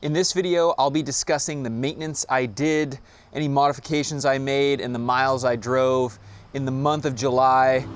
In this video, I'll be discussing the maintenance I did, any modifications I made, and the miles I drove in the month of July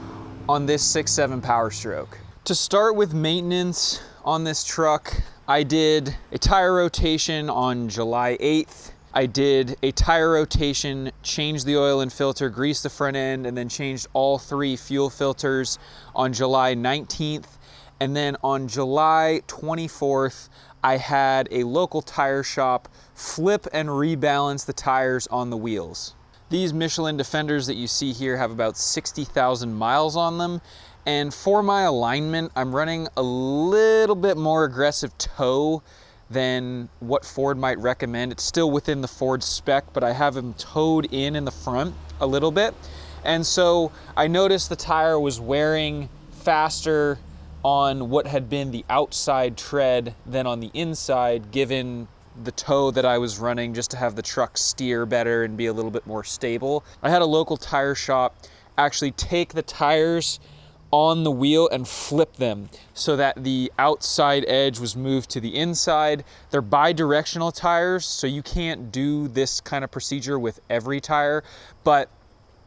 on this 6.7 PowerStroke. To start with maintenance on this truck, I did a tire rotation on July 8th. I did a tire rotation, changed the oil and filter, greased the front end, and then changed all 3 fuel filters on July 19th. And then on July 24th, I had a local tire shop flip and rebalance the tires on the wheels. These Michelin Defenders that you see here have about 60,000 miles on them. And for my alignment, I'm running a little bit more aggressive toe than what Ford might recommend. It's still within the Ford spec, but I have them towed in the front a little bit. And so I noticed the tire was wearing faster on what had been the outside tread than on the inside, given the toe that I was running, just to have the truck steer better and be a little bit more stable. I had a local tire shop actually take the tires on the wheel and flip them so that the outside edge was moved to the inside. They're bi-directional tires, so you can't do this kind of procedure with every tire, but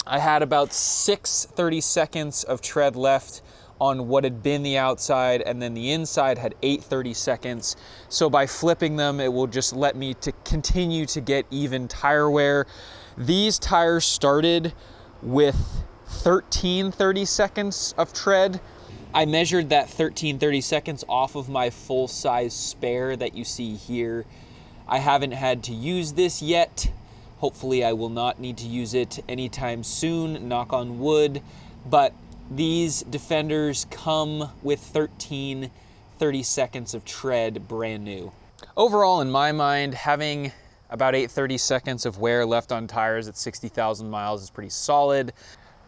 I had about 6 30-seconds of tread left on what had been the outside, and then the inside had 8 30-seconds. So by flipping them, it will just let me to continue to get even tire wear. These tires started with 13 30-seconds of tread. I measured that 13 30-seconds off of my full-size spare that you see here. I haven't had to use this yet. Hopefully I will not need to use it anytime soon, knock on wood, but these Defenders come with 13 30-seconds of tread brand new. Overall, in my mind, having about 8 30-seconds of wear left on tires at 60,000 miles is pretty solid.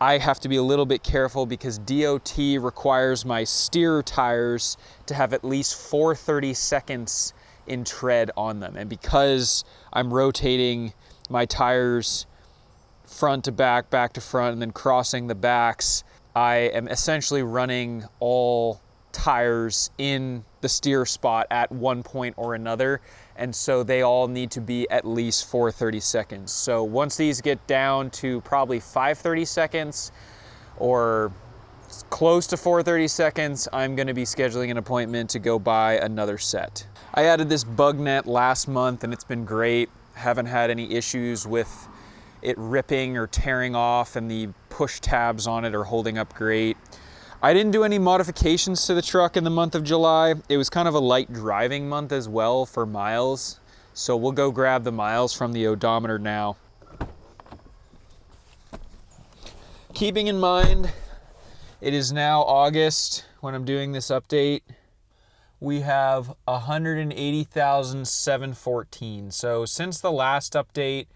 I have to be a little bit careful because DOT requires my steer tires to have at least 4 30-seconds in tread on them. And because I'm rotating my tires front to back, back to front, and then crossing the backs, I am essentially running all tires in the steer spot at one point or another. And so they all need to be at least 4 30-seconds. So once these get down to probably 5 30-seconds or close to 4 30-seconds, I'm gonna be scheduling an appointment to go buy another set. I added this bug net last month and it's been great. Haven't had any issues with it ripping or tearing off, and the push tabs on it are holding up great. I didn't do any modifications to the truck in the month of July. It was kind of a light driving month as well for miles. So we'll go grab the miles from the odometer now. Keeping in mind, it is now August when I'm doing this update. We have 180,714. So since the last update,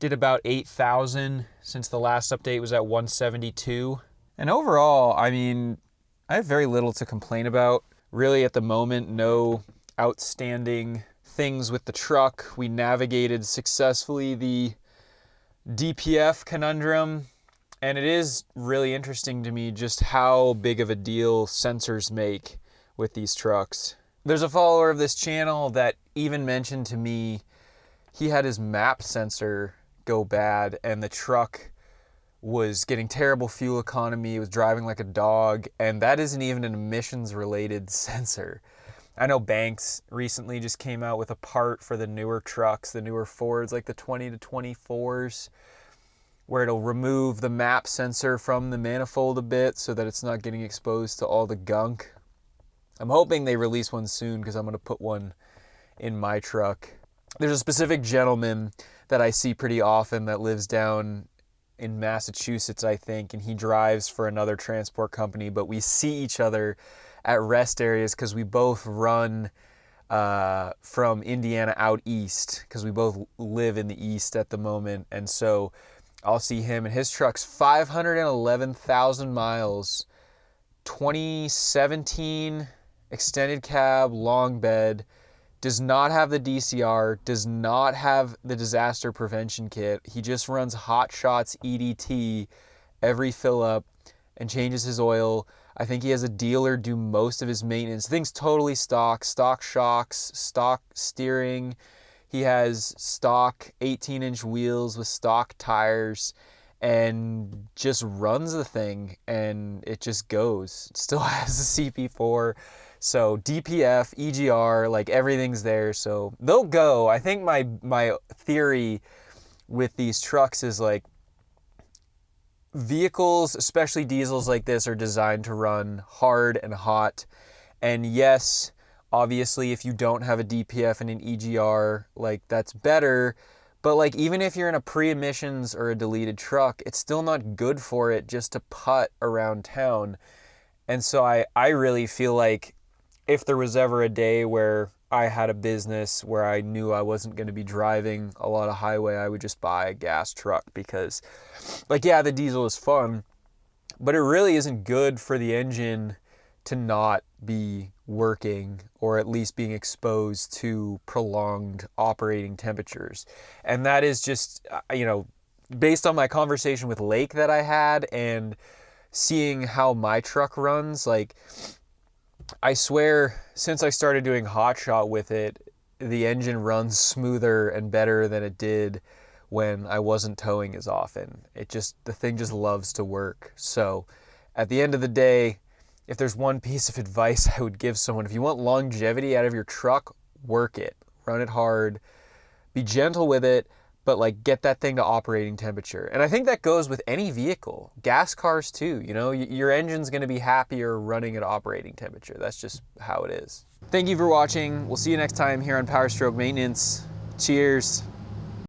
did about 8,000. Since the last update was at 172. And overall, I mean, I have very little to complain about. Really, at the moment, no outstanding things with the truck. We navigated successfully the DPF conundrum, and it is really interesting to me just how big of a deal sensors make with these trucks. There's a follower of this channel that even mentioned to me he had his map sensor go bad, and the truck was getting terrible fuel economy, it was driving like a dog, and that isn't even an emissions related sensor. I know Banks recently just came out with a part for the newer trucks, the newer Fords, like the 20 to 24s, where it'll remove the map sensor from the manifold a bit so that it's not getting exposed to all the gunk. I'm hoping they release one soon because I'm going to put one in my truck. There's a specific gentleman that I see pretty often that lives down in Massachusetts, I think, and he drives for another transport company, but we see each other at rest areas because we both run from Indiana out east, because we both live in the east at the moment. And so I'll see him, and his truck's 511,000 miles, 2017 extended cab, long bed, does not have the DCR, does not have the disaster prevention kit. He just runs Hot Shots EDT every fill up and changes his oil. I think he has a dealer do most of his maintenance. The thing's totally stock shocks, stock steering. He has stock 18-inch wheels with stock tires and just runs the thing, and it just goes. It still has the CP4. So DPF, EGR, like everything's there. So they'll go. I think my theory with these trucks is like, vehicles, especially diesels like this, are designed to run hard and hot. And yes, obviously if you don't have a DPF and an EGR, like that's better. But like even if you're in a pre-emissions or a deleted truck, it's still not good for it just to putt around town. And so I really feel like if there was ever a day where I had a business where I knew I wasn't going to be driving a lot of highway, I would just buy a gas truck, because like, yeah, the diesel is fun, but it really isn't good for the engine to not be working, or at least being exposed to prolonged operating temperatures. And that is just, based on my conversation with Lake that I had and seeing how my truck runs, like, I swear, since I started doing hot shot with it, the engine runs smoother and better than it did when I wasn't towing as often. The thing just loves to work. So at the end of the day, if there's one piece of advice I would give someone, if you want longevity out of your truck, work it, run it hard, be gentle with it, but like get that thing to operating temperature. And I think that goes with any vehicle, gas cars too. Your engine's going to be happier running at operating temperature. That's just how it is. Thank you for watching. We'll see you next time here on PowerStroke Maintenance. Cheers.